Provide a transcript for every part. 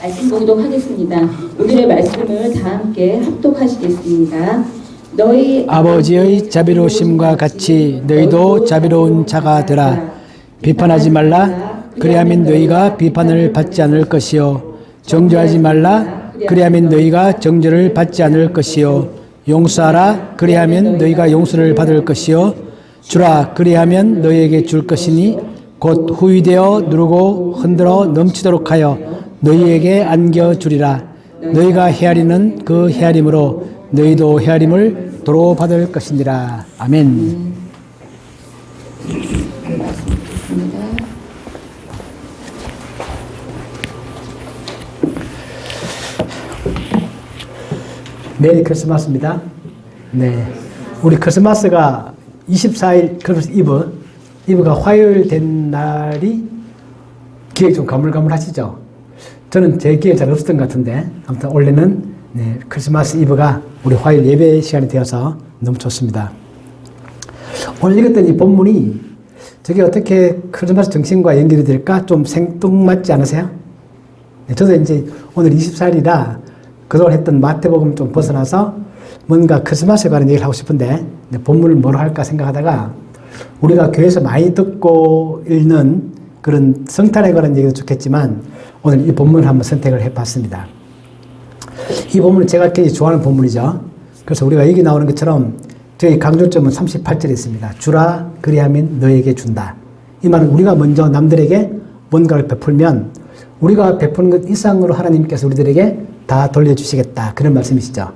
말씀 봉독하겠습니다. 오늘의 말씀을 다 함께 합독하시겠습니다. 너희 아버지의 자비로우심과 같이 너희도 자비로운 자가 되라. 비판하지 말라. 그리하면 너희가 비판을 받지 않을 것이요. 정죄하지 말라. 그리하면 너희가 정죄를 받지 않을 것이요. 용서하라. 그리하면 너희가 용서를 받을 것이요. 주라. 그리하면 너희에게 줄 것이니 곧 후위되어 누르고 흔들어 넘치도록 하여 너희에게 안겨주리라. 너희가 헤아리는 그 헤아림으로 너희도 헤아림을 도로 받을 것이니라. 아멘. 메리 크리스마스입니다. 네, 우리 크리스마스가 24일 크리스마스 이브가 화요일 된 날이 기억이 좀 가물가물하시죠? 저는 제 기억에 잘 없었던 것 같은데 아무튼 원래는 크리스마스 이브가 우리 화요일 예배 시간이 되어서 너무 좋습니다. 오늘 읽었던 이 본문이 저게 어떻게 크리스마스 정신과 연결이 될까 좀 생뚱맞지 않으세요? 네, 저도 이제 오늘 24일이라 그동안 했던 마태복음 좀 벗어나서 뭔가 크리스마스에 관한 얘기를 하고 싶은데 본문을 뭐로 할까 생각하다가 우리가 교회에서 많이 듣고 읽는 그런 성탄에 관한 얘기도 좋겠지만 오늘 이 본문을 한번 선택을 해봤습니다. 이 본문은 제가 굉장히 좋아하는 본문이죠. 그래서 우리가 여기 나오는 것처럼 저희 강조점은 38절에 있습니다. 주라 그리하면 너에게 준다. 이 말은 우리가 먼저 남들에게 뭔가를 베풀면 우리가 베푸는 것 이상으로 하나님께서 우리들에게 다 돌려주시겠다. 그런 말씀이시죠.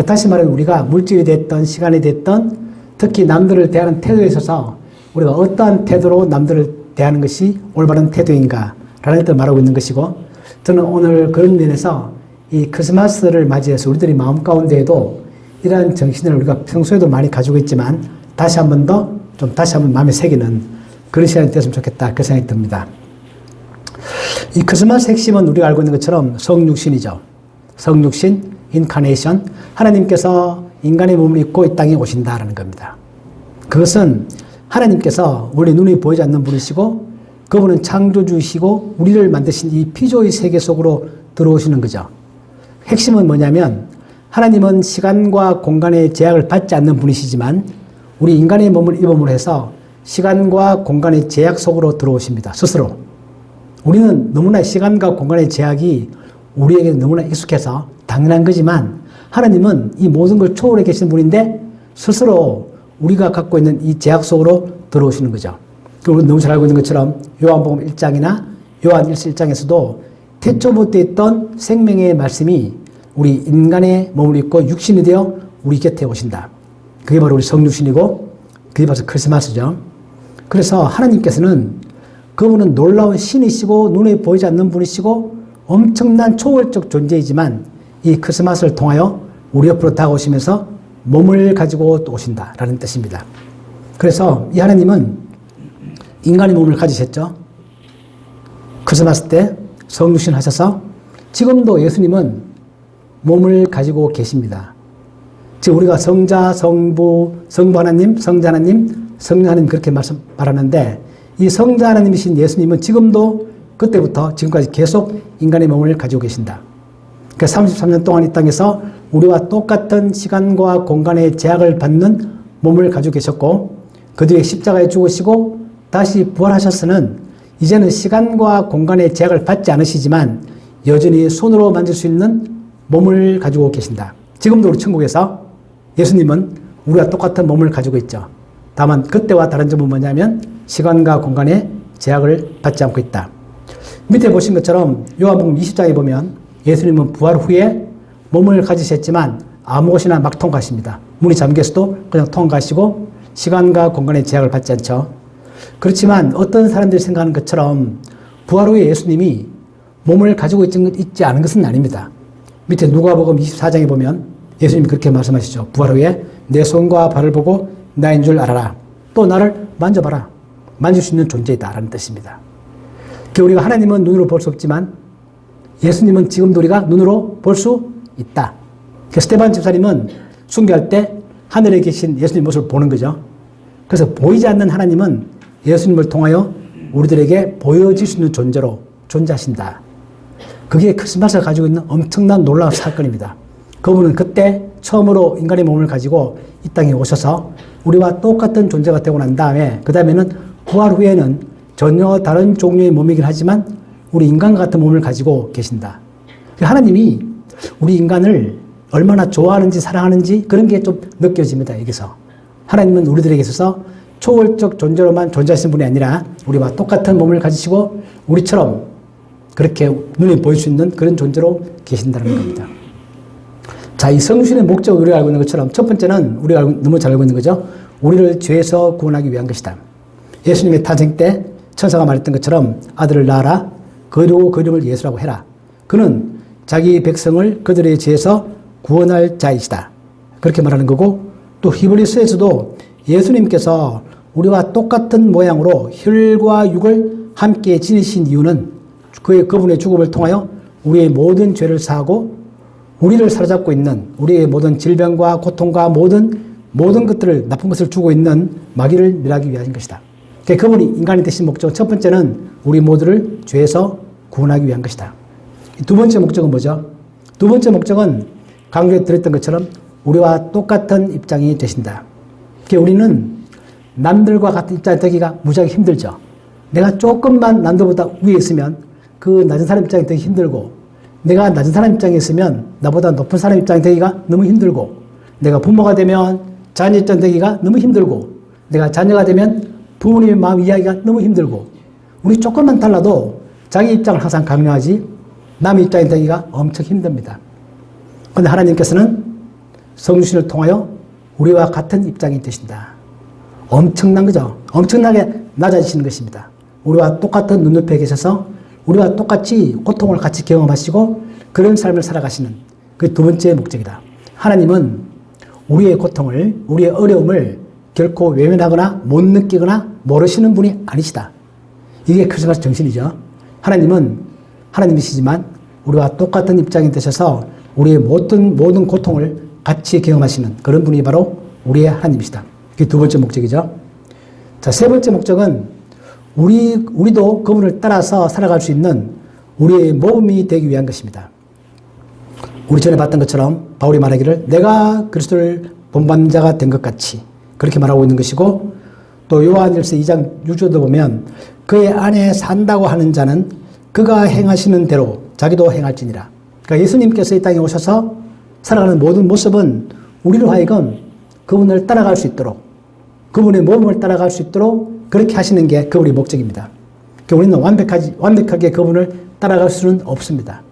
다시 말하면 우리가 물질이 됐던 시간이 됐던 특히 남들을 대하는 태도에 있어서 우리가 어떠한 태도로 남들을 대하는 것이 올바른 태도인가 라는 뜻을 말하고 있는 것이고 저는 오늘 그런 면에서 이 크리스마스를 맞이해서 우리들이 마음 가운데에도 이러한 정신을 우리가 평소에도 많이 가지고 있지만 다시 한 번 마음에 새기는 그런 시간이 되었으면 좋겠다 그 생각이 듭니다. 이 크리스마스 핵심은 우리가 알고 있는 것처럼 성육신이죠. 성육신, 인카네이션, 하나님께서 인간의 몸을 입고 이 땅에 오신다라는 겁니다. 그것은 하나님께서 원래 눈이 보이지 않는 분이시고 그분은 창조주이시고 우리를 만드신 이 피조의 세계 속으로 들어오시는 거죠. 핵심은 뭐냐면 하나님은 시간과 공간의 제약을 받지 않는 분이시지만 우리 인간의 몸을 입음으로 해서 시간과 공간의 제약 속으로 들어오십니다. 스스로. 우리는 너무나 시간과 공간의 제약이 우리에게 너무나 익숙해서 당연한 거지만 하나님은 이 모든 걸 초월해 계신 분인데 스스로 우리가 갖고 있는 이 제약 속으로 들어오시는 거죠. 그리고 너무 잘 알고 있는 것처럼 요한복음 1장이나 요한 1서 1장에서도 태초부터 있던 생명의 말씀이 우리 인간의 몸을 입고 육신이 되어 우리 곁에 오신다. 그게 바로 우리 성육신이고 그게 바로 크리스마스죠. 그래서 하나님께서는 그분은 놀라운 신이시고 눈에 보이지 않는 분이시고 엄청난 초월적 존재이지만 이 크리스마스를 통하여 우리 옆으로 다가오시면서 몸을 가지고 또 오신다라는 뜻입니다. 그래서 이 하나님은 인간의 몸을 가지셨죠. 크리스마스 때 성육신 하셔서 지금도 예수님은 몸을 가지고 계십니다. 지금 우리가 성자, 성부, 성부 하나님, 성자 하나님, 성령 하나님 그렇게 말하는데 이 성자 하나님이신 예수님은 지금도 그때부터 지금까지 계속 인간의 몸을 가지고 계신다. 그러니까 33년 동안 이 땅에서 우리와 똑같은 시간과 공간의 제약을 받는 몸을 가지고 계셨고 그 뒤에 십자가에 죽으시고 다시 부활하셨으는 이제는 시간과 공간의 제약을 받지 않으시지만 여전히 손으로 만질 수 있는 몸을 가지고 계신다. 지금도 우리 천국에서 예수님은 우리와 똑같은 몸을 가지고 있죠. 다만 그때와 다른 점은 뭐냐면 시간과 공간의 제약을 받지 않고 있다. 밑에 보신 것처럼 요한복음 20장에 보면 예수님은 부활 후에 몸을 가지셨지만 아무 곳이나 막 통과하십니다. 문이 잠겼어도 그냥 통과하시고 시간과 공간의 제약을 받지 않죠. 그렇지만 어떤 사람들이 생각하는 것처럼 부활 후에 예수님이 몸을 가지고 있지 않은 것은 아닙니다. 밑에 누가복음 24장에 보면 예수님이 그렇게 말씀하시죠. 부활 후에 내 손과 발을 보고 나인 줄 알아라. 또 나를 만져봐라. 만질 수 있는 존재이다 라는 뜻입니다. 우리가 하나님은 눈으로 볼 수 없지만 예수님은 지금도 우리가 눈으로 볼 수 있다. 스테반 집사님은 순교할 때 하늘에 계신 예수님 모습을 보는 거죠. 그래서 보이지 않는 하나님은 예수님을 통하여 우리들에게 보여질 수 있는 존재로 존재하신다. 그게 크리스마스가 가지고 있는 엄청난 놀라운 사건입니다. 그분은 그때 처음으로 인간의 몸을 가지고 이 땅에 오셔서 우리와 똑같은 존재가 되고 난 다음에 그 다음에는 부활 후에는 전혀 다른 종류의 몸이긴 하지만 우리 인간과 같은 몸을 가지고 계신다. 하나님이 우리 인간을 얼마나 좋아하는지 사랑하는지 그런 게 좀 느껴집니다. 여기서 하나님은 우리들에게 있어서 초월적 존재로만 존재하시는 분이 아니라 우리와 똑같은 몸을 가지시고 우리처럼 그렇게 눈에 보일 수 있는 그런 존재로 계신다는 겁니다. 자, 이 성신의 목적을 우리가 알고 있는 것처럼 첫 번째는 우리가 너무 잘 알고 있는 거죠. 우리를 죄에서 구원하기 위한 것이다. 예수님의 탄생 때 천사가 말했던 것처럼 아들을 낳아라. 그리고 그 이름을 예수라고 해라. 그는 자기 백성을 그들의 죄에서 구원할 자이시다. 그렇게 말하는 거고 또 히브리서에서도 예수님께서 우리와 똑같은 모양으로 혈과 육을 함께 지니신 이유는 그분의 죽음을 통하여 우리의 모든 죄를 사하고 우리를 사로잡고 있는 우리의 모든 질병과 고통과 모든 것들을 나쁜 것을 주고 있는 마귀를 멸하기 위한 것이다. 그분이 인간이 되신 목적은 첫 번째는 우리 모두를 죄에서 구원하기 위한 것이다. 두 번째 목적은 뭐죠? 두 번째 목적은 강조해 드렸던 것처럼 우리와 똑같은 입장이 되신다. 우리는 남들과 같은 입장이 되기가 무지하게 힘들죠. 내가 조금만 남들보다 위에 있으면 그 낮은 사람 입장이 되기 힘들고 내가 낮은 사람 입장에 있으면 나보다 높은 사람 입장이 되기가 너무 힘들고 내가 부모가 되면 자녀 입장 되기가 너무 힘들고 내가 자녀가 되면 부모님의 마음 이해하기가 너무 힘들고 우리 조금만 달라도 자기 입장을 항상 강요하지 남의 입장이 되기가 엄청 힘듭니다. 그런데 하나님께서는 성신을 통하여 우리와 같은 입장이 되신다. 엄청난 거죠. 엄청나게 낮아지시는 것입니다. 우리와 똑같은 눈높이에 계셔서 우리와 똑같이 고통을 같이 경험하시고 그런 삶을 살아가시는 그 두 번째 목적이다. 하나님은 우리의 고통을, 우리의 어려움을 결코 외면하거나 못 느끼거나 모르시는 분이 아니시다. 이게 크리스마스 정신이죠. 하나님은 하나님이시지만 우리와 똑같은 입장이 되셔서 우리의 모든 고통을 같이 경험하시는 그런 분이 바로 우리의 하나님이시다. 그게 두 번째 목적이죠. 자, 세 번째 목적은 우리도 그분을 따라서 살아갈 수 있는 우리의 모범이 되기 위한 것입니다. 우리 전에 봤던 것처럼 바울이 말하기를 내가 그리스도를 본받는 자가 된 것 같이 그렇게 말하고 있는 것이고 또 요한일서 2장 6절도 보면 그의 안에 산다고 하는 자는 그가 행하시는 대로 자기도 행할지니라. 그러니까 예수님께서 이 땅에 오셔서 살아가는 모든 모습은 우리로 하여금 그분을 따라갈 수 있도록 그분의 모범을 따라갈 수 있도록 그렇게 하시는 게 그분의 목적입니다. 우리는 완벽하게 그분을 따라갈 수는 없습니다.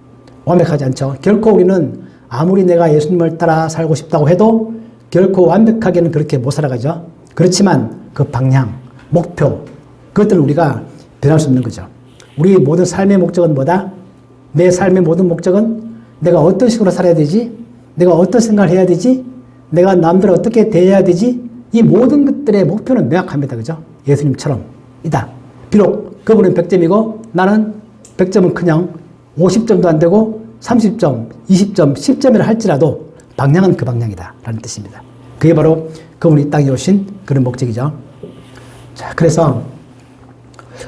완벽하지 않죠. 결코 우리는 아무리 내가 예수님을 따라 살고 싶다고 해도 결코 완벽하게는 그렇게 못 살아가죠. 그렇지만 그 방향, 목표, 그것들은 우리가 변할 수 없는 거죠. 우리 모든 삶의 목적은 뭐다? 내 삶의 모든 목적은 내가 어떤 식으로 살아야 되지? 내가 어떤 생각을 해야 되지? 내가 남들을 어떻게 대해야 되지? 이 모든 것들의 목표는 명확합니다. 그죠? 예수님처럼 이다. 비록 그분은 100점이고 나는 100점은 그냥 50점도 안 되고 30점, 20점, 10점이라 할지라도 방향은 그 방향이다 라는 뜻입니다. 그게 바로 그분이 이 땅에 오신 그런 목적이죠. 자, 그래서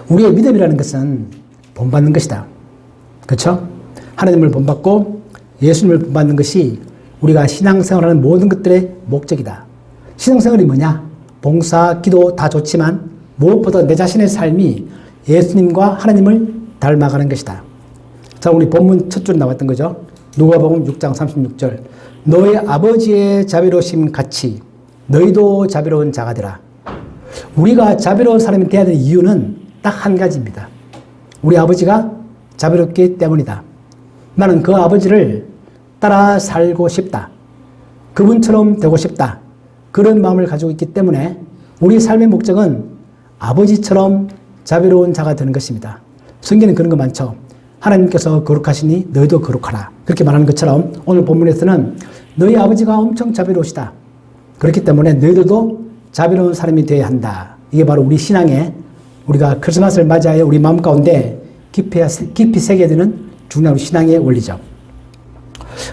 우리의 믿음이라는 것은 본받는 것이다. 그렇죠? 하나님을 본받고 예수님을 본받는 것이 우리가 신앙생활하는 모든 것들의 목적이다. 신앙생활이 뭐냐? 봉사, 기도 다 좋지만 무엇보다 내 자신의 삶이 예수님과 하나님을 닮아가는 것이다. 자, 우리 본문 첫 줄 나왔던 거죠. 누가복음 6장 36절. 너의 아버지의 자비로우심 같이 너희도 자비로운 자가 되라. 우리가 자비로운 사람이 되어야 되는 이유는 딱 한 가지입니다. 우리 아버지가 자비롭기 때문이다. 나는 그 아버지를 따라 살고 싶다. 그분처럼 되고 싶다. 그런 마음을 가지고 있기 때문에 우리 삶의 목적은 아버지처럼 자비로운 자가 되는 것입니다. 성경에는 그런 거 많죠. 하나님께서 거룩하시니 너희도 거룩하라. 그렇게 말하는 것처럼 오늘 본문에서는 너희 아버지가 엄청 자비로우시다. 그렇기 때문에 너희들도 자비로운 사람이 되어야 한다. 이게 바로 우리 신앙에 우리가 크리스마스를 맞이하여 우리 마음 가운데 깊이 새겨야 되는 중요한 우리 신앙의 원리죠.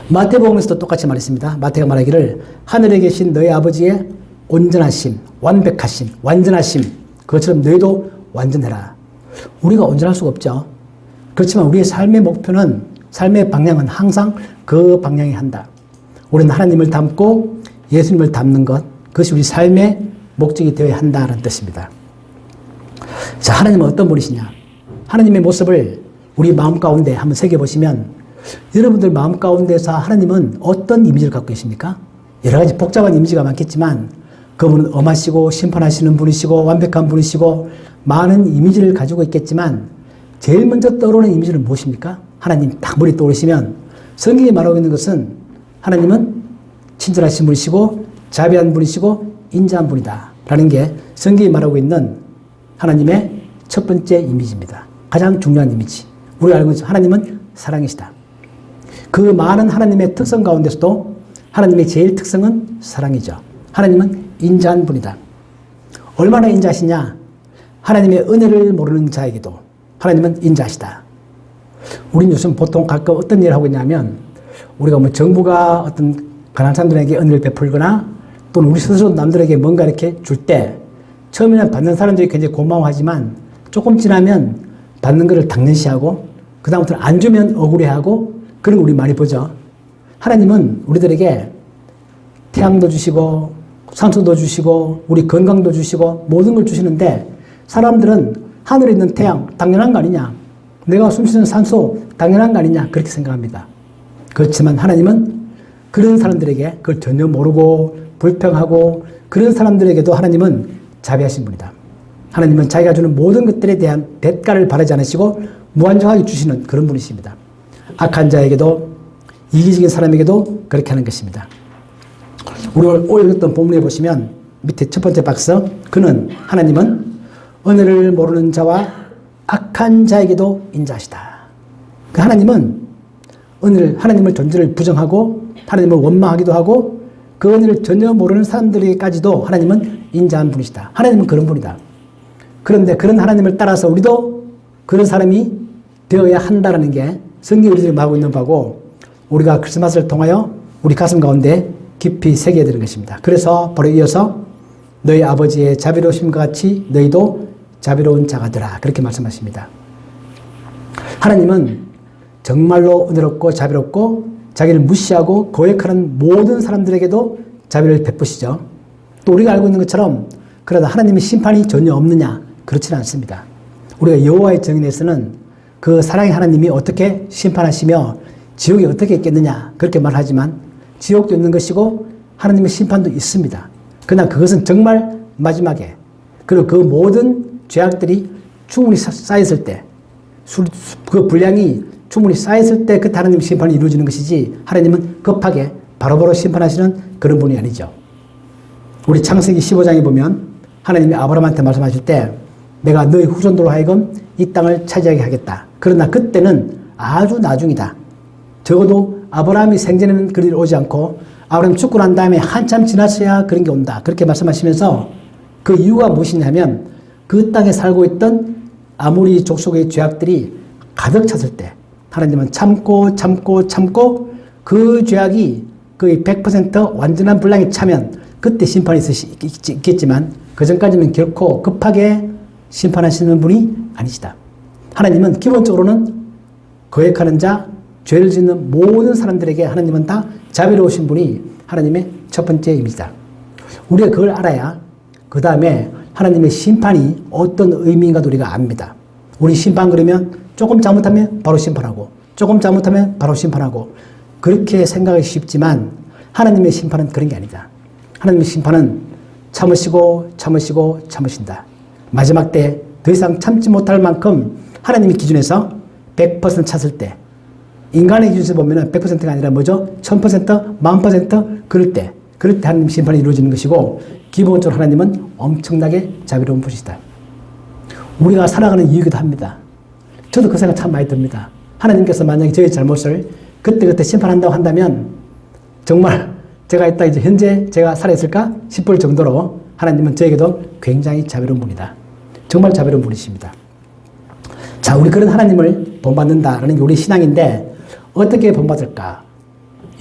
마태복음에서도 똑같이 말했습니다. 마태가 말하기를 하늘에 계신 너희 아버지의 온전하심, 완벽하심, 완전하심 그것처럼 너희도 완전해라. 우리가 온전할 수가 없죠. 그렇지만 우리의 삶의 목표는 삶의 방향은 항상 그 방향이 한다. 우리는 하나님을 닮고 예수님을 닮는 것, 그것이 우리 삶의 목적이 되어야 한다는 뜻입니다. 자, 하나님은 어떤 분이시냐? 하나님의 모습을 우리 마음 가운데 한번 새겨보시면 여러분들 마음 가운데서 하나님은 어떤 이미지를 갖고 계십니까? 여러 가지 복잡한 이미지가 많겠지만 그분은 엄하시고 심판하시는 분이시고 완벽한 분이시고 많은 이미지를 가지고 있겠지만 제일 먼저 떠오르는 이미지는 무엇입니까? 하나님 딱 머리 떠오르시면 성경이 말하고 있는 것은 하나님은 친절하신 분이시고 자비한 분이시고 인자한 분이다 라는 게 성경이 말하고 있는 하나님의 첫 번째 이미지입니다. 가장 중요한 이미지. 우리가 알고 있죠. 하나님은 사랑이시다. 그 많은 하나님의 특성 가운데서도 하나님의 제일 특성은 사랑이죠. 하나님은 인자한 분이다. 얼마나 인자하시냐? 하나님의 은혜를 모르는 자에게도 하나님은 인자하시다. 우리는 요즘 보통 가끔 어떤 일을 하고 있냐면 우리가 뭐 정부가 어떤 가난한 사람들에게 은혜를 베풀거나 또는 우리 스스로 남들에게 뭔가 이렇게 줄 때 처음에는 받는 사람들이 굉장히 고마워하지만 조금 지나면 받는 것을 당연시하고 그 다음부터는 안 주면 억울해하고 그런 거 우리 많이 보죠. 하나님은 우리들에게 태양도 주시고 산소도 주시고 우리 건강도 주시고 모든 걸 주시는데 사람들은 하늘에 있는 태양 당연한 거 아니냐, 내가 숨쉬는 산소 당연한 거 아니냐 그렇게 생각합니다. 그렇지만 하나님은 그런 사람들에게 그걸 전혀 모르고 불평하고 그런 사람들에게도 하나님은 자비하신 분이다. 하나님은 자기가 주는 모든 것들에 대한 대가를 바라지 않으시고 무한정하게 주시는 그런 분이십니다. 악한 자에게도 이기적인 사람에게도 그렇게 하는 것입니다. 우리 오늘 읽었던 본문에 보시면 밑에 첫 번째 박스, 그는 하나님은 은혜를 모르는 자와 악한 자에게도 인자하시다. 그 하나님은 하나님을 존재를 부정하고 하나님을 원망하기도 하고 그 은혜를 전혀 모르는 사람들에게까지도 하나님은 인자한 분이시다. 하나님은 그런 분이다. 그런데 그런 하나님을 따라서 우리도 그런 사람이 되어야 한다는 게 성경이 우리들이 말하고 있는 바고 우리가 크리스마스를 통하여 우리 가슴 가운데 깊이 새겨야 되는 것입니다. 그래서 바로 이어서 너희 아버지의 자비로우심과 같이 너희도 자비로운 자가 되라 그렇게 말씀하십니다. 하나님은 정말로 은혜롭고 자비롭고 자기를 무시하고 거역하는 모든 사람들에게도 자비를 베푸시죠. 또 우리가 알고 있는 것처럼 그러다 하나님의 심판이 전혀 없느냐? 그렇지는 않습니다. 우리가 여호와의 정인에서는 그 사랑의 하나님이 어떻게 심판하시며 지옥이 어떻게 있겠느냐 그렇게 말하지만 지옥도 있는 것이고 하나님의 심판도 있습니다. 그러나 그것은 정말 마지막에 그리고 그 모든 죄악들이 충분히 쌓였을 때 그 분량이 충분히 쌓였을 때 그때 하나님의 심판이 이루어지는 것이지 하나님은 급하게 바로바로 심판하시는 그런 분이 아니죠. 우리 창세기 15장에 보면 하나님이 아브라함한테 말씀하실 때 내가 너희 후손들로 하여금 이 땅을 차지하게 하겠다. 그러나 그때는 아주 나중이다. 적어도 아브라함이 생전에는 그런 일이 오지 않고 아브라함이 죽고 난 다음에 한참 지났어야 그런 게 온다. 그렇게 말씀하시면서 그 이유가 무엇이냐면 그 땅에 살고 있던 아무리 족속의 죄악들이 가득 찼을 때 하나님은 참고 그 죄악이 거의 100% 완전한 분량이 차면 그때 심판이 있겠지만 그 전까지는 결코 급하게 심판하시는 분이 아니시다. 하나님은 기본적으로는 거역하는 자, 죄를 짓는 모든 사람들에게 하나님은 다 자비로우신 분이 하나님의 첫 번째 이미지다. 우리가 그걸 알아야 그 다음에 하나님의 심판이 어떤 의미인가도 우리가 압니다. 우리 심판 그러면 조금 잘못하면 바로 심판하고 조금 잘못하면 바로 심판하고 그렇게 생각하기 쉽지만 하나님의 심판은 그런 게 아니다. 하나님의 심판은 참으신다. 마지막 때 더 이상 참지 못할 만큼 하나님의 기준에서 100% 찼을 때 인간의 기준에서 보면 100%가 아니라 뭐죠? 1000%, 10,000% 그럴 때 하나님 심판이 이루어지는 것이고 기본적으로 하나님은 엄청나게 자비로운 분이시다. 우리가 살아가는 이유이기도 합니다. 저도 그 생각 참 많이 듭니다. 하나님께서 만약에 저의 잘못을 그때그때 심판한다고 한다면 정말 제가 이따 이제 현재 제가 살아있을까 싶을 정도로 하나님은 저에게도 굉장히 자비로운 분이다. 정말 자비로운 분이십니다. 자, 우리 그런 하나님을 본받는다라는 게 우리 신앙인데 어떻게 본받을까?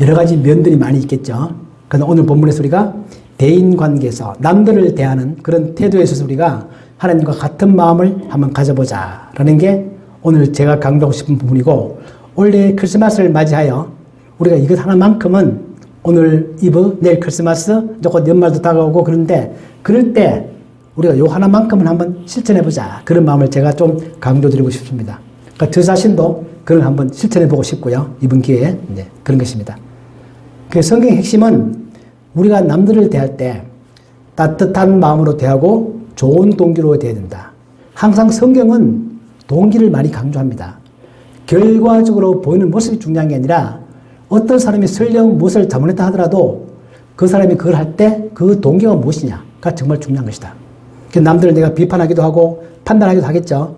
여러 가지 면들이 많이 있겠죠. 그런데 오늘 본문에서 우리가 대인관계에서 남들을 대하는 그런 태도에 있어서 우리가 하나님과 같은 마음을 한번 가져보자라는 게 오늘 제가 강조하고 싶은 부분이고 올해 크리스마스를 맞이하여 우리가 이것 하나만큼은 오늘 이브, 내일 크리스마스, 이제 곧 연말도 다가오고 그런데 그럴 때 우리가 요 하나만큼은 한번 실천해보자. 그런 마음을 제가 좀 강조드리고 싶습니다. 그러니까 저 자신도 그걸 한번 실천해보고 싶고요. 이번 기회에. 네, 그런 것입니다. 그 성경의 핵심은 우리가 남들을 대할 때 따뜻한 마음으로 대하고 좋은 동기로 대해야 된다. 항상 성경은 동기를 많이 강조합니다. 결과적으로 보이는 모습이 중요한 게 아니라 어떤 사람이 설령 무엇을 잘못했다 하더라도 그 사람이 그걸 할 때 그 동기가 무엇이냐가 정말 중요한 것이다. 남들을 내가 비판하기도 하고 판단하기도 하겠죠.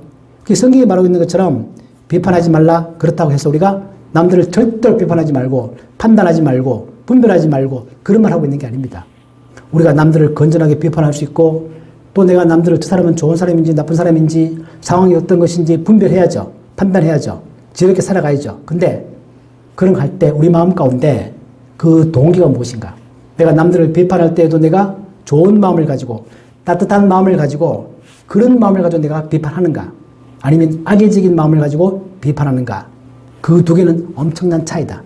성경이 말하고 있는 것처럼 비판하지 말라. 그렇다고 해서 우리가 남들을 절대로 비판하지 말고 판단하지 말고 분별하지 말고 그런 말 하고 있는 게 아닙니다. 우리가 남들을 건전하게 비판할 수 있고 또 내가 남들을 저 사람은 좋은 사람인지 나쁜 사람인지 상황이 어떤 것인지 분별해야죠. 판단해야죠. 지혜롭게 살아가야죠. 근데 그런 거 할 때 우리 마음 가운데 그 동기가 무엇인가? 내가 남들을 비판할 때에도 내가 좋은 마음을 가지고 따뜻한 마음을 가지고 그런 마음을 가지고 내가 비판하는가? 아니면 악의적인 마음을 가지고 비판하는가? 그 두 개는 엄청난 차이다.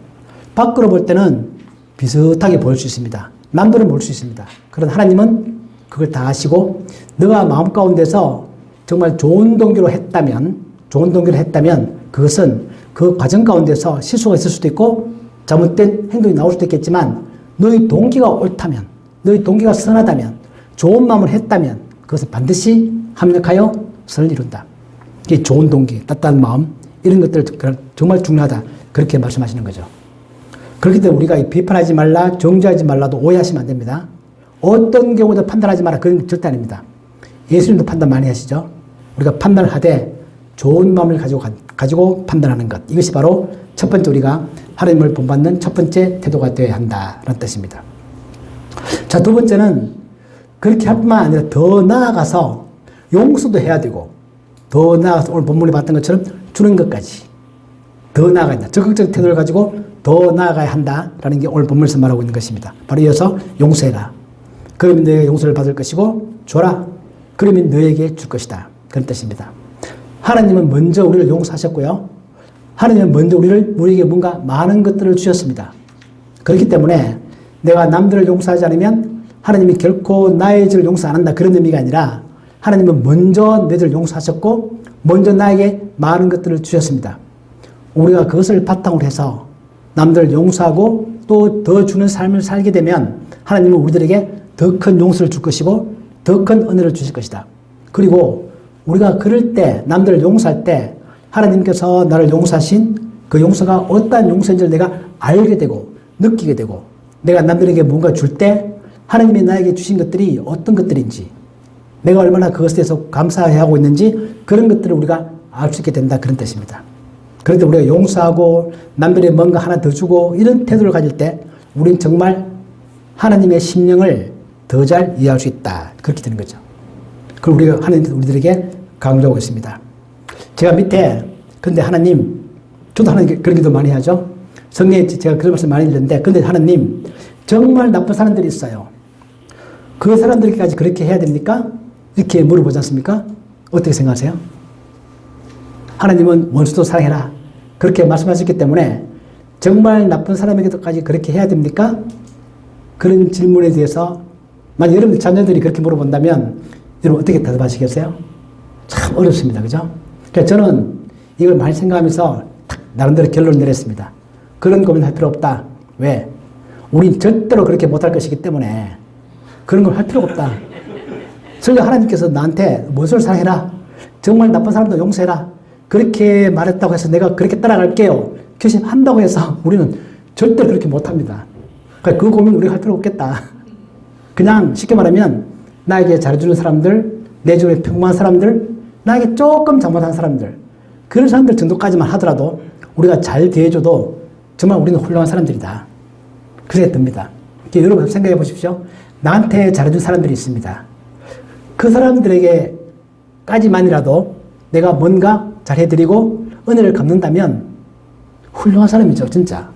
밖으로 볼 때는 비슷하게 보일 수 있습니다. 남들은 모를 수 있습니다. 그러나 하나님은 그걸 다 아시고 너가 마음 가운데서 정말 좋은 동기로 했다면 그것은 그 과정 가운데서 실수가 있을 수도 있고 잘못된 행동이 나올 수도 있겠지만 너의 동기가 옳다면 너의 동기가 선하다면 좋은 마음을 했다면 그것은 반드시 합력하여 선을 이룬다. 이게 좋은 동기, 따뜻한 마음 이런 것들 정말 중요하다. 그렇게 말씀하시는 거죠. 그렇기 때문에 우리가 비판하지 말라, 정죄하지 말라도 오해하시면 안 됩니다. 어떤 경우도 판단하지 마라. 그건 절대 아닙니다. 예수님도 판단 많이 하시죠. 우리가 판단을 하되 좋은 마음을 가지고 판단하는 것. 이것이 바로 첫 번째 우리가 하나님을 본받는 첫 번째 태도가 되어야 한다는 뜻입니다. 자, 두 번째는 그렇게 할 뿐만 아니라 더 나아가서 용서도 해야 되고 더 나아가서 오늘 본문에 봤던 것처럼 주는 것까지 더 나아가야 한다. 적극적 태도를 가지고 더 나아가야 한다라는 게 오늘 본문에서 말하고 있는 것입니다. 바로 이어서 용서해라. 그러면 너에게 용서를 받을 것이고 줘라. 그러면 너에게 줄 것이다. 그런 뜻입니다. 하나님은 먼저 우리를 용서하셨고요. 하나님은 먼저 우리에게 뭔가 많은 것들을 주셨습니다. 그렇기 때문에 내가 남들을 용서하지 않으면 하나님이 결코 나의 죄를 용서 안 한다. 그런 의미가 아니라 하나님은 먼저 내 죄를 용서하셨고 먼저 나에게 많은 것들을 주셨습니다. 우리가 그것을 바탕으로 해서 남들을 용서하고 또 더 주는 삶을 살게 되면 하나님은 우리들에게 더 큰 용서를 줄 것이고 더 큰 은혜를 주실 것이다. 그리고 우리가 그럴 때 남들을 용서할 때 하나님께서 나를 용서하신 그 용서가 어떠한 용서인지를 내가 알게 되고 느끼게 되고 내가 남들에게 뭔가 줄 때 하나님이 나에게 주신 것들이 어떤 것들인지 내가 얼마나 그것에 대해서 감사해야 하고 있는지 그런 것들을 우리가 알 수 있게 된다. 그런 뜻입니다. 그런데 우리가 용서하고 남들에게 뭔가 하나 더 주고 이런 태도를 가질 때 우리는 정말 하나님의 심령을 더 잘 이해할 수 있다. 그렇게 되는 거죠. 그걸 우리가 하나님 우리들에게 강조하고 있습니다. 제가 밑에 근데 하나님 저도 하나님 그런 기도 많이 하죠. 성경에 제가 그런 말씀 많이 읽는데 근데 하나님 정말 나쁜 사람들이 있어요. 그 사람들에게까지 그렇게 해야 됩니까? 이렇게 물어보지 않습니까? 어떻게 생각하세요? 하나님은 원수도 사랑해라. 그렇게 말씀하셨기 때문에 정말 나쁜 사람에게도까지 그렇게 해야 됩니까? 그런 질문에 대해서 만약 여러분 자녀들이 그렇게 물어본다면 여러분 어떻게 대답하시겠어요? 참 어렵습니다. 그죠? 그러니까 저는 이걸 많이 생각하면서 나름대로 결론을 내렸습니다. 그런 고민할 필요 없다. 왜? 우린 절대로 그렇게 못할 것이기 때문에 그런 걸 할 필요가 없다. 설령 하나님께서 나한테 원수를 사랑해라. 정말 나쁜 사람도 용서해라. 그렇게 말했다고 해서 내가 그렇게 따라갈게요. 결심한다고 해서 우리는 절대로 그렇게 못합니다. 그러니까 그 고민 우리가 할 필요 없겠다. 그냥 쉽게 말하면 나에게 잘해주는 사람들, 내 주변에 평범한 사람들, 나에게 조금 잘못한 사람들 그런 사람들 정도까지만 하더라도 우리가 잘 대해줘도 정말 우리는 훌륭한 사람들이다. 그렇게 듭니다. 여러분 생각해 보십시오. 나한테 잘해준 사람들이 있습니다. 그 사람들에게까지만이라도 내가 뭔가 잘해드리고 은혜를 갚는다면 훌륭한 사람이죠. 진짜.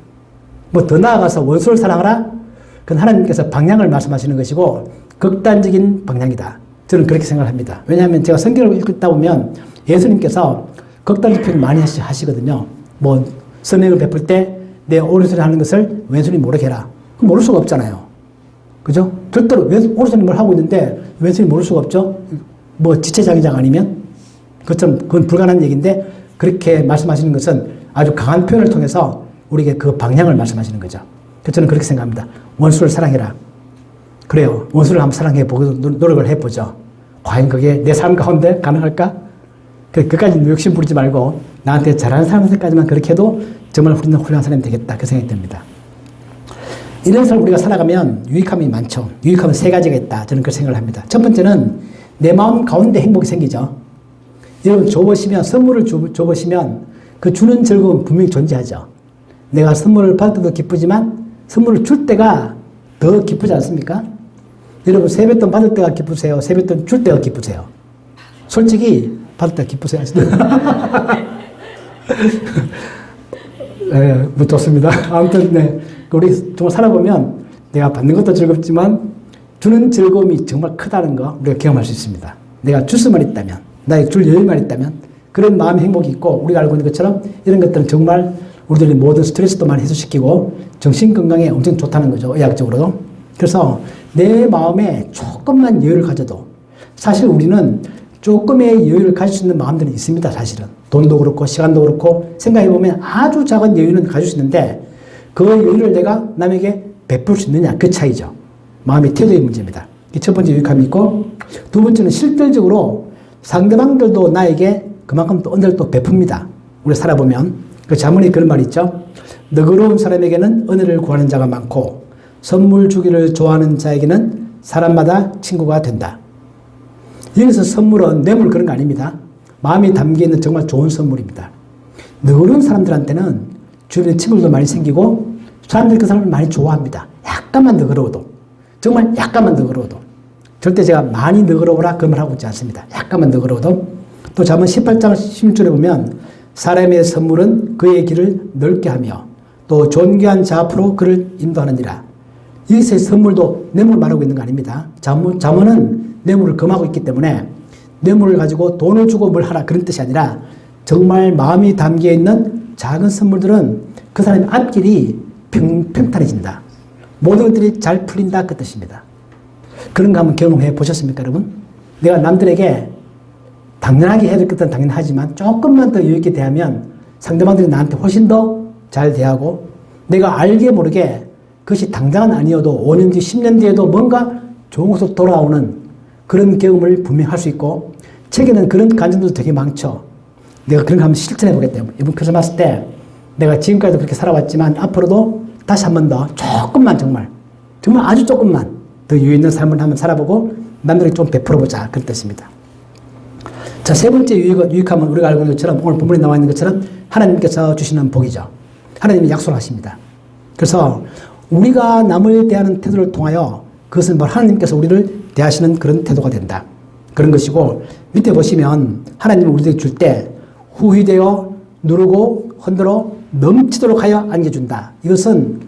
뭐 더 나아가서 원수를 사랑하라? 그건 하나님께서 방향을 말씀하시는 것이고 극단적인 방향이다. 저는 그렇게 생각합니다. 왜냐하면 제가 성경을 읽다 보면 예수님께서 극단적 표현 많이 하시거든요. 뭐 선행을 베풀 때 내 오른손이 하는 것을 왼손이 모르게 해라. 그럼 모를 수가 없잖아요. 그죠? 절대로 오른손이 뭘 하고 있는데 왼손이 모를 수가 없죠? 뭐 지체장애자가 아니면? 그건 불가능한 얘기인데 그렇게 말씀하시는 것은 아주 강한 표현을 통해서 우리에게 그 방향을 말씀하시는 거죠. 그래서 저는 그렇게 생각합니다. 원수를 사랑해라. 그래요. 원수를 한번 사랑해 보고 노력을 해보죠. 과연 그게 내 삶 가운데 가능할까? 그까지 욕심 부리지 말고 나한테 잘하는 사람한테까지만 그렇게 해도 정말 우리는 훌륭한 사람이 되겠다. 그 생각이 듭니다. 이런 삶을 우리가 살아가면 유익함이 많죠. 유익함은 세 가지가 있다. 저는 그렇게 생각을 합니다. 첫 번째는 내 마음 가운데 행복이 생기죠. 여러분 선물을 줘보시면 그 주는 즐거움은 분명히 존재하죠. 내가 선물을 받을 때도 기쁘지만 선물을 줄 때가 더 기쁘지 않습니까? 여러분 세뱃돈 받을 때가 기쁘세요? 세뱃돈 줄 때가 기쁘세요? 솔직히 받을 때가 기쁘세요? 네, 뭐 좋습니다. 아무튼 네, 우리 정말 살아보면 내가 받는 것도 즐겁지만 주는 즐거움이 정말 크다는 거 우리가 경험할 수 있습니다. 내가 줄 수만 있다면, 나의 줄 여유만 있다면 그런 마음의 행복이 있고 우리가 알고 있는 것처럼 이런 것들은 정말 우리들의 모든 스트레스도 많이 해소시키고 정신건강에 엄청 좋다는 거죠. 의학적으로도. 그래서 내 마음에 조금만 여유를 가져도 사실 우리는 조금의 여유를 가질 수 있는 마음들이 있습니다. 사실은. 돈도 그렇고 시간도 그렇고 생각해보면 아주 작은 여유는 가질 수 있는데 그 여유를 내가 남에게 베풀 수 있느냐 그 차이죠. 마음의 태도의 문제입니다. 첫 번째 유익함이 있고 두 번째는 실질적으로 상대방들도 나에게 그만큼 또 은혜를 또 베풉니다. 우리 살아보면 그 자문에 그런 말이 있죠. 너그러운 사람에게는 은혜를 구하는 자가 많고 선물 주기를 좋아하는 자에게는 사람마다 친구가 된다. 여기서 선물은 뇌물 그런 거 아닙니다. 마음이 담겨있는 정말 좋은 선물입니다. 너그러운 사람들한테는 주변에 친구들도 많이 생기고 사람들이 그 사람을 많이 좋아합니다. 약간만 너그러워도 정말 약간만 너그러워도 절대 제가 많이 너그러워라 그런 말 하고 있지 않습니다. 약간만 너그러워도 또 잠언 18장 16절에 보면 사람의 선물은 그의 길을 넓게 하며 또 존귀한 자 앞으로 그를 인도하느니라. 여기서의 선물도 뇌물을 말하고 있는 거 아닙니다. 잠언은 뇌물을 금하고 있기 때문에 뇌물을 가지고 돈을 주고 뭘 하라 그런 뜻이 아니라 정말 마음이 담겨있는 작은 선물들은 그 사람의 앞길이 평탄해진다. 모든 것들이 잘 풀린다 그 뜻입니다. 그런 거 한번 경험해 보셨습니까 여러분? 내가 남들에게 당연하게 해야 될 것은 당연하지만 조금만 더 여유 있게 대하면 상대방들이 나한테 훨씬 더 잘 대하고 내가 알게 모르게 그것이 당장은 아니어도 5년 뒤 10년 뒤에도 뭔가 좋은 곳으로 돌아오는 그런 경험을 분명히 할 수 있고 책에는 그런 간증도 되게 많죠. 내가 그런 거 한번 실천해 보겠다. 이번 크리스마스 때 내가 지금까지도 그렇게 살아왔지만 앞으로도 다시 한 번 더 조금만 정말 아주 조금만 더 여유 있는 삶을 한번 살아보고 남들에게 좀 베풀어보자 그런 뜻입니다. 자, 세 번째 유익함은 우리가 알고 있는 것처럼 오늘 본문에 나와 있는 것처럼 하나님께서 주시는 복이죠. 하나님이 약속을 하십니다. 그래서 우리가 남을 대하는 태도를 통하여 그것은 바로 하나님께서 우리를 대하시는 그런 태도가 된다. 그런 것이고 밑에 보시면 하나님은 우리에게 줄 때 후히되어 누르고 흔들어 넘치도록 하여 안겨준다. 이것은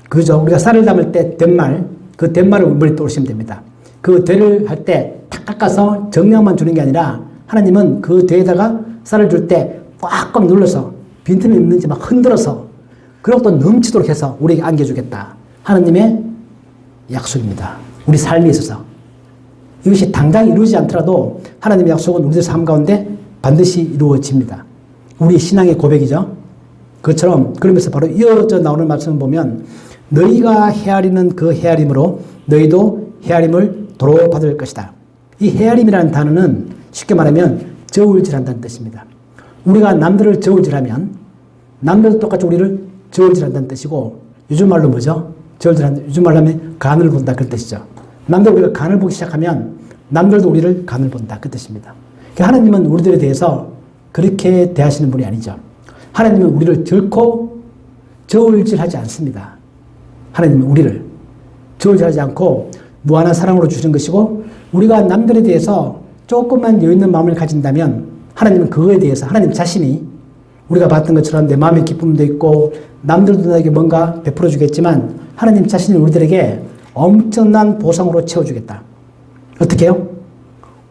그죠. 우리가 쌀을 담을 때 된말 그 된말을 머리에 떠오르시면 됩니다. 그 되를 할 때 탁 깎아서 정량만 주는 게 아니라 하나님은 그 되에다가 쌀을 줄 때 꽉꽉 눌러서 빈틈이 없는지 막 흔들어서 그리고 또 넘치도록 해서 우리에게 안겨주겠다. 하나님의 약속입니다. 우리 삶에 있어서. 이것이 당장 이루어지지 않더라도 하나님의 약속은 우리들 삶 가운데 반드시 이루어집니다. 우리 신앙의 고백이죠. 그것처럼 그러면서 바로 이어져 나오는 말씀을 보면 너희가 헤아리는 그 헤아림으로 너희도 헤아림을 도로 받을 것이다. 이 헤아림이라는 단어는 쉽게 말하면 저울질한다는 뜻입니다. 우리가 남들을 저울질하면 남들도 똑같이 우리를 저울질한다는 뜻이고 요즘 말로 뭐죠? 저울질한다. 요즘 말로 하면 간을 본다 그런 뜻이죠. 남들 우리가 간을 보기 시작하면 남들도 우리를 간을 본다 그 뜻입니다. 하나님은 우리들에 대해서 그렇게 대하시는 분이 아니죠. 하나님은 우리를 결코 저울질하지 않습니다. 하나님은 우리를 저울질하지 않고 무한한 사랑으로 주신 것이고 우리가 남들에 대해서 조금만 여유 있는 마음을 가진다면 하나님은 그거에 대해서 하나님 자신이 우리가 봤던 것처럼 내 마음의 기쁨도 있고 남들도 나에게 뭔가 베풀어 주겠지만 하나님 자신이 우리들에게 엄청난 보상으로 채워주겠다. 어떻게 해요?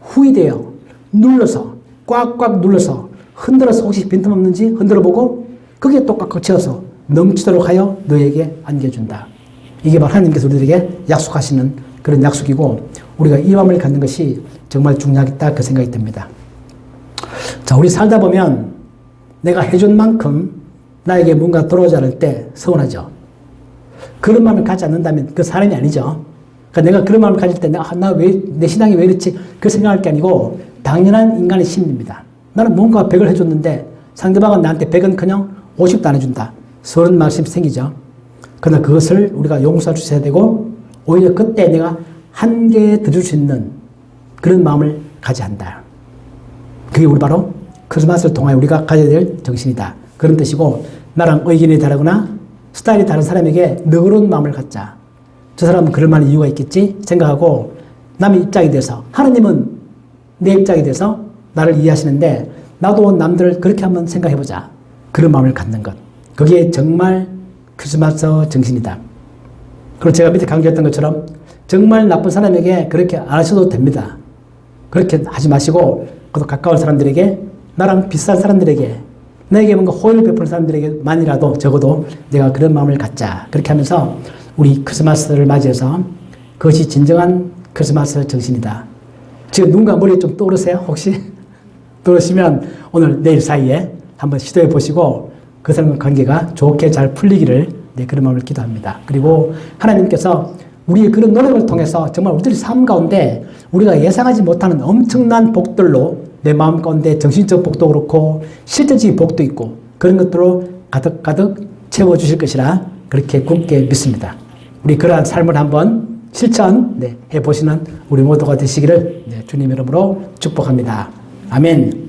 후이되어 눌러서 꽉꽉 눌러서 흔들어서 혹시 빈틈 없는지 흔들어 보고 거기에 똑같이 채워서 넘치도록 하여 너에게 안겨준다. 이게 바로 하나님께서 우리들에게 약속하시는 그런 약속이고 우리가 이 마음을 갖는 것이 정말 중요하겠다 그 생각이 듭니다. 자, 우리 살다 보면 내가 해준 만큼 나에게 뭔가 돌아오지 않을 때 서운하죠. 그런 마음을 갖지 않는다면 그 사람이 아니죠. 그러니까 내가 그런 마음을 가질 때 내 신앙이 왜 이렇지 그 생각할 게 아니고 당연한 인간의 심리입니다. 나는 뭔가 100을 해줬는데 상대방은 나한테 100은커녕 50도 안 해준다. 서른 말씀이 생기죠. 그러나 그것을 우리가 용서해 주셔야 되고 오히려 그때 내가 한개 더 줄 수 있는 그런 마음을 가져야 한다. 그게 우리 바로 크리스마스를 통하여 우리가 가져야 될 정신이다. 그런 뜻이고 나랑 의견이 다르거나 스타일이 다른 사람에게 너그러운 마음을 갖자. 저 사람은 그럴 만한 이유가 있겠지 생각하고 남의 입장이 돼서 하나님은 내 입장이 돼서 나를 이해하시는데 나도 남들을 그렇게 한번 생각해보자. 그런 마음을 갖는 것. 그게 정말 크리스마스 정신이다. 그리고 제가 밑에 강조했던 것처럼 정말 나쁜 사람에게 그렇게 안 하셔도 됩니다. 그렇게 하지 마시고 그래도 가까운 사람들에게 나랑 비슷한 사람들에게 나에게 뭔가 호의를 베푸는 사람들에게만이라도 적어도 내가 그런 마음을 갖자. 그렇게 하면서 우리 크리스마스를 맞이해서 그것이 진정한 크리스마스 정신이다. 지금 누군가 머리에 좀 떠오르세요? 혹시? 떠오르시면 오늘 내일 사이에 한번 시도해 보시고 그 사람과 관계가 좋게 잘 풀리기를 그런 마음을 기도합니다. 그리고 하나님께서 우리의 그런 노력을 통해서 정말 우리들의 삶 가운데 우리가 예상하지 못하는 엄청난 복들로 내 마음 가운데 정신적 복도 그렇고 실제적인 복도 있고 그런 것들로 가득가득 채워주실 것이라 그렇게 굳게 믿습니다. 우리 그러한 삶을 한번 실천해 보시는 우리 모두가 되시기를 주님 이름으로 축복합니다. 아멘.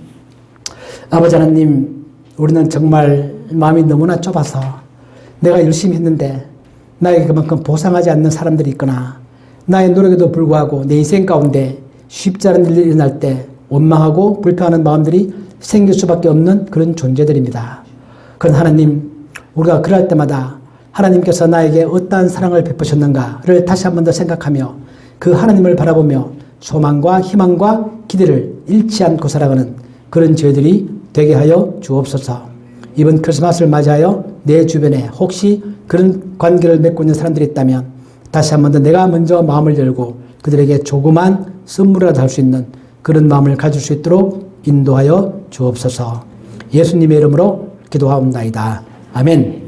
아버지 하나님, 우리는 정말 마음이 너무나 좁아서 내가 열심히 했는데 나에게 그만큼 보상하지 않는 사람들이 있거나 나의 노력에도 불구하고 내 인생 가운데 쉽지 않은 일이 일어날 때 원망하고 불평하는 마음들이 생길 수밖에 없는 그런 존재들입니다. 그런 하나님, 우리가 그럴 때마다 하나님께서 나에게 어떠한 사랑을 베푸셨는가를 다시 한 번 더 생각하며 그 하나님을 바라보며 소망과 희망과 기대를 잃지 않고 살아가는 그런 저희들이 되게 하여 주옵소서. 이번 크리스마스를 맞이하여 내 주변에 혹시 그런 관계를 맺고 있는 사람들이 있다면 다시 한 번 더 내가 먼저 마음을 열고 그들에게 조그만 선물이라도 할 수 있는 그런 마음을 가질 수 있도록 인도하여 주옵소서. 예수님의 이름으로 기도하옵나이다. 아멘.